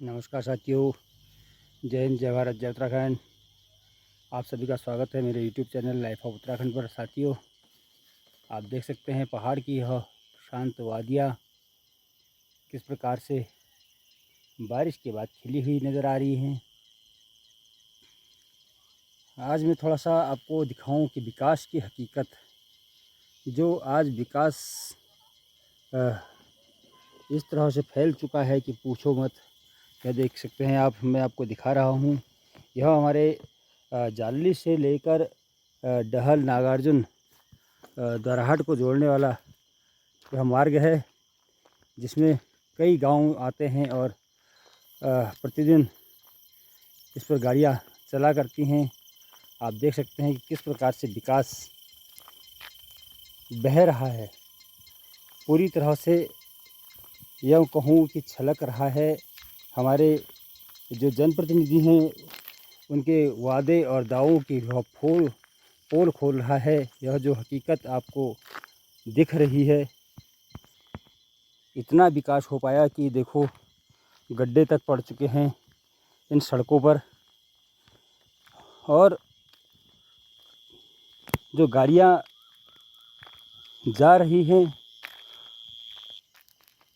नमस्कार साथियों, जय हिंद, जय भारत, जय उत्तराखंड। आप सभी का स्वागत है मेरे YouTube channel life of Uttarakhand पर। साथियों, आप देख सकते हैं पहाड़ की यह शांत वादियाँ किस प्रकार से बारिश के बाद खिली हुई नज़र आ रही हैं। आज मैं थोड़ा सा आपको दिखाऊं कि विकास की हकीकत, जो आज विकास इस तरह से फैल चुका है कि पूछो मत। यह देख सकते हैं आप, मैं आपको दिखा रहा हूँ। यह हमारे जालली से लेकर डहल नागार्जुन दरहाट को जोड़ने वाला यह मार्ग है, जिसमें कई गांव आते हैं और प्रतिदिन इस पर गाड़ियां चला करती हैं। आप देख सकते हैं कि किस प्रकार से विकास बह रहा है, पूरी तरह से यह कहूँ कि छलक रहा है। हमारे जो जनप्रतिनिधि हैं, उनके वादे और दावों की वह पोल खोल रहा है। यह जो हकीकत आपको दिख रही है, इतना विकास हो पाया कि देखो, गड्ढे तक पड़ चुके हैं इन सड़कों पर, और जो गाड़ियां जा रही हैं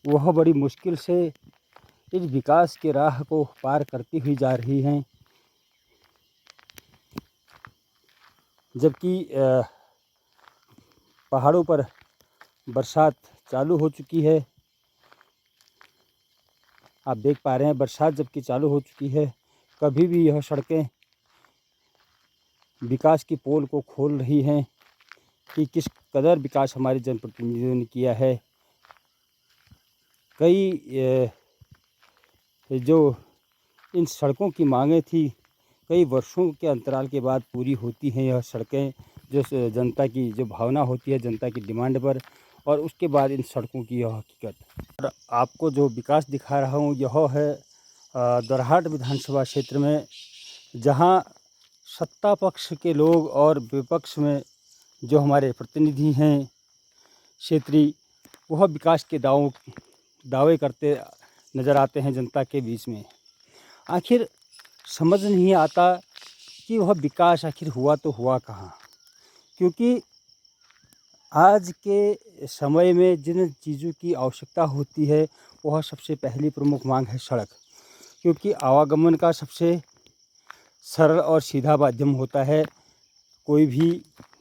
वह बड़ी मुश्किल से इस विकास के राह को पार करती हुई जा रही हैं। जबकि पहाड़ों पर बरसात चालू हो चुकी है। आप देख पा रहे हैं, बरसात जबकि चालू हो चुकी है, कभी भी यह सड़कें विकास की पोल को खोल रही हैं कि किस कदर विकास हमारे जनप्रतिनिधियों ने किया है। कई जो इन सड़कों की मांगें थी, कई वर्षों के अंतराल के बाद पूरी होती हैं यह सड़कें, जो जनता की जो भावना होती है, जनता की डिमांड पर, और उसके बाद इन सड़कों की यह हकीकत। और आपको जो विकास दिखा रहा हूँ, यह है दरहाट विधानसभा क्षेत्र में, जहाँ सत्ता पक्ष के लोग और विपक्ष में जो हमारे प्रतिनिधि हैं क्षेत्रीय, वह विकास के दावे करते नज़र आते हैं जनता के बीच में। आखिर समझ नहीं आता कि वह विकास आखिर हुआ तो हुआ कहाँ। क्योंकि आज के समय में जिन चीज़ों की आवश्यकता होती है, वह सबसे पहली प्रमुख मांग है सड़क। क्योंकि आवागमन का सबसे सरल और सीधा माध्यम होता है। कोई भी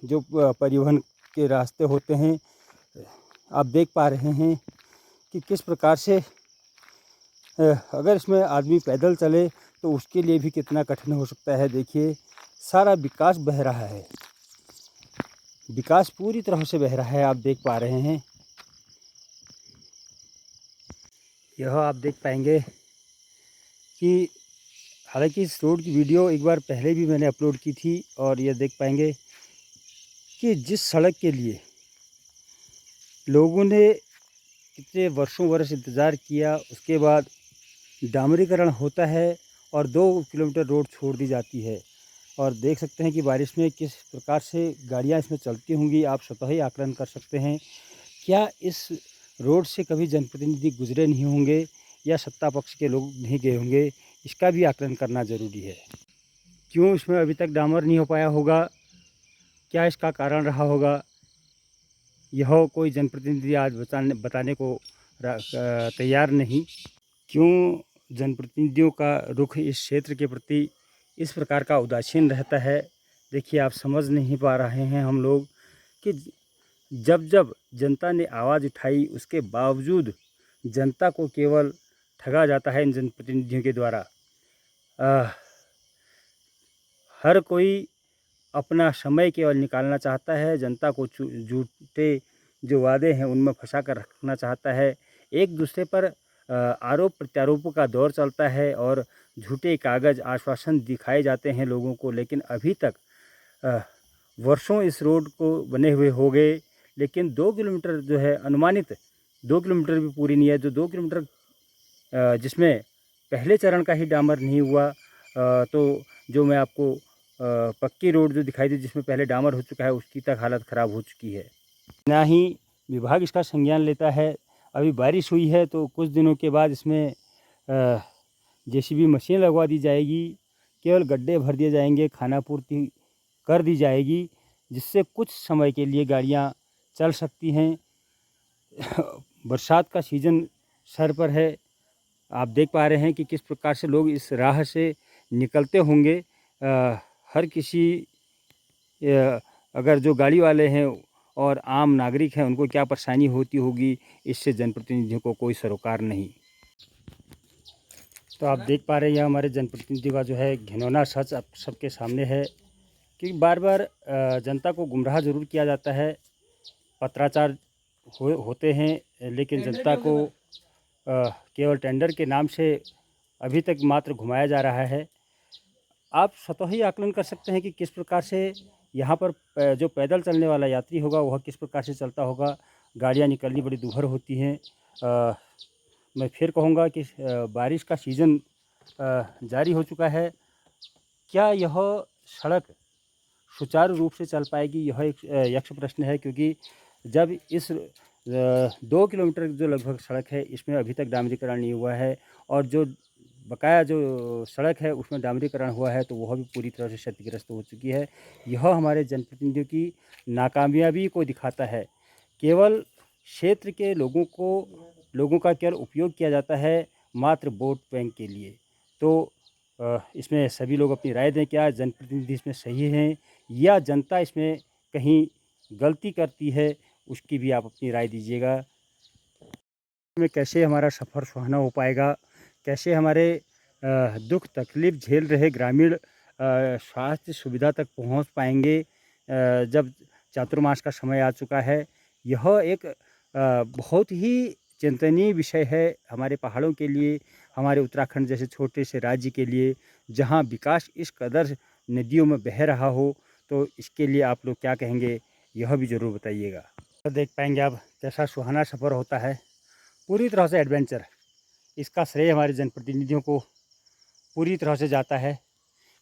जो परिवहन के रास्ते होते हैं, आप देख पा रहे हैं कि किस प्रकार से अगर इसमें आदमी पैदल चले तो उसके लिए भी कितना कठिन हो सकता है। देखिए, सारा विकास बह रहा है, विकास पूरी तरह से बह रहा है। आप देख पा रहे हैं, यह आप देख पाएंगे कि हालांकि इस रोड की वीडियो एक बार पहले भी मैंने अपलोड की थी, और यह देख पाएंगे कि जिस सड़क के लिए लोगों ने कितने वर्षों वर्ष इंतज़ार किया, उसके बाद डामरीकरण होता है और 2 किलोमीटर रोड छोड़ दी जाती है। और देख सकते हैं कि बारिश में किस प्रकार से गाड़ियां इसमें चलती होंगी। आप स्वतः ही आकलन कर सकते हैं। क्या इस रोड से कभी जनप्रतिनिधि गुजरे नहीं होंगे, या सत्ता पक्ष के लोग नहीं गए होंगे? इसका भी आकलन करना ज़रूरी है। क्यों इसमें अभी तक डामर नहीं हो पाया होगा? क्या इसका कारण रहा होगा? यह कोई जनप्रतिनिधि आज बताने को तैयार नहीं। क्यों जनप्रतिनिधियों का रुख इस क्षेत्र के प्रति इस प्रकार का उदासीन रहता है? देखिए, आप समझ नहीं पा रहे हैं हम लोग कि जब जब जनता ने आवाज़ उठाई, उसके बावजूद जनता को केवल ठगा जाता है इन जनप्रतिनिधियों के द्वारा। हर कोई अपना समय केवल निकालना चाहता है, जनता को झूठे जो वादे हैं उनमें फंसा कर रखना चाहता है। एक दूसरे पर आरोप प्रत्यारोपों का दौर चलता है, और झूठे कागज़ आश्वासन दिखाए जाते हैं लोगों को। लेकिन अभी तक वर्षों इस रोड को बने हुए हो गए, लेकिन 2 किलोमीटर जो है, अनुमानित 2 किलोमीटर भी पूरी नहीं है। जो 2 किलोमीटर जिसमें पहले चरण का ही डामर नहीं हुआ, तो जो मैं आपको पक्की रोड जो दिखाई दी, जिसमें पहले डामर हो चुका है, उसकी तक हालत ख़राब हो चुकी है। ना ही विभाग इसका संज्ञान लेता है। अभी बारिश हुई है तो कुछ दिनों के बाद इसमें जेसीबी मशीन लगवा दी जाएगी, केवल गड्ढे भर दिए जाएंगे, खाना पूर्ति कर दी जाएगी, जिससे कुछ समय के लिए गाड़ियाँ चल सकती हैं। बरसात का सीज़न सर पर है, आप देख पा रहे हैं कि किस प्रकार से लोग इस राह से निकलते होंगे। हर किसी अगर जो गाड़ी वाले हैं और आम नागरिक हैं उनको क्या परेशानी होती होगी, इससे जनप्रतिनिधियों को कोई सरोकार नहीं। तो आप देख पा रहे हैं, यह हमारे जनप्रतिनिधि का जो है घिनौना सच आप सबके सामने है कि बार बार जनता को गुमराह ज़रूर किया जाता है, पत्राचार होते हैं, लेकिन जनता को केवल टेंडर के नाम से अभी तक मात्र घुमाया जा रहा है। आप स्वतः ही आकलन कर सकते हैं कि किस प्रकार से यहाँ पर जो पैदल चलने वाला यात्री होगा वह किस प्रकार से चलता होगा। गाड़ियाँ निकलनी बड़ी दूभर होती हैं। मैं फिर कहूँगा कि बारिश का सीज़न जारी हो चुका है। क्या यह सड़क सुचारू रूप से चल पाएगी, यह एक यक्ष प्रश्न है, क्योंकि जब इस 2 किलोमीटर जो लगभग सड़क है इसमें अभी तक डामरीकरण नहीं हुआ है, और जो बकाया जो सड़क है उसमें डामरीकरण हुआ है तो वह भी पूरी तरह से क्षतिग्रस्त हो चुकी है। यह हमारे जनप्रतिनिधियों की नाकामयाबी को दिखाता है। केवल क्षेत्र के लोगों का केवल उपयोग किया जाता है मात्र वोट बैंक के लिए। तो इसमें सभी लोग अपनी राय दें, क्या जनप्रतिनिधि इसमें सही हैं या जनता इसमें कहीं गलती करती है, उसकी भी आप अपनी राय दीजिएगा। में कैसे हमारा सफ़र सुहाना हो पाएगा, कैसे हमारे दुख तकलीफ़ झेल रहे ग्रामीण स्वास्थ्य सुविधा तक पहुंच पाएंगे जब चातुर्मास का समय आ चुका है। यह एक बहुत ही चिंतनीय विषय है हमारे पहाड़ों के लिए, हमारे उत्तराखंड जैसे छोटे से राज्य के लिए, जहां विकास इस कदर नदियों में बह रहा हो। तो इसके लिए आप लोग क्या कहेंगे, यह भी ज़रूर बताइएगा। तो देख पाएंगे आप कैसा सुहाना सफ़र होता है, पूरी तरह से एडवेंचर। इसका श्रेय हमारे जनप्रतिनिधियों को पूरी तरह से जाता है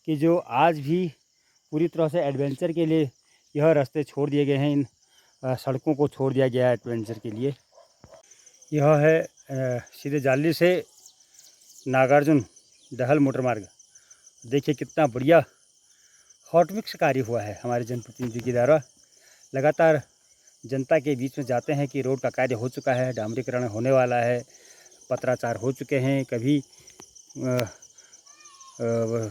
कि जो आज भी पूरी तरह से एडवेंचर के लिए यह रास्ते छोड़ दिए गए हैं, इन सड़कों को छोड़ दिया गया है एडवेंचर के लिए। यह है सीधे जाली से नागार्जुन डहल मोटर मार्ग। देखिए कितना बढ़िया हॉटमिक्स कार्य हुआ है हमारे जनप्रतिनिधि के द्वारा। लगातार जनता के बीच में जाते हैं कि रोड का कार्य हो चुका है, डामरीकरण होने वाला है, पत्राचार हो चुके हैं। कभी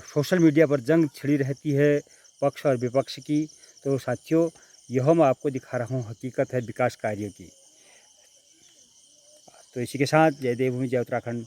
सोशल मीडिया पर जंग छिड़ी रहती है पक्ष और विपक्ष की। तो साथियों, यह मैं आपको दिखा रहा हूँ हकीकत है विकास कार्यों की। तो इसी के साथ जय देवभूमि, जय उत्तराखंड।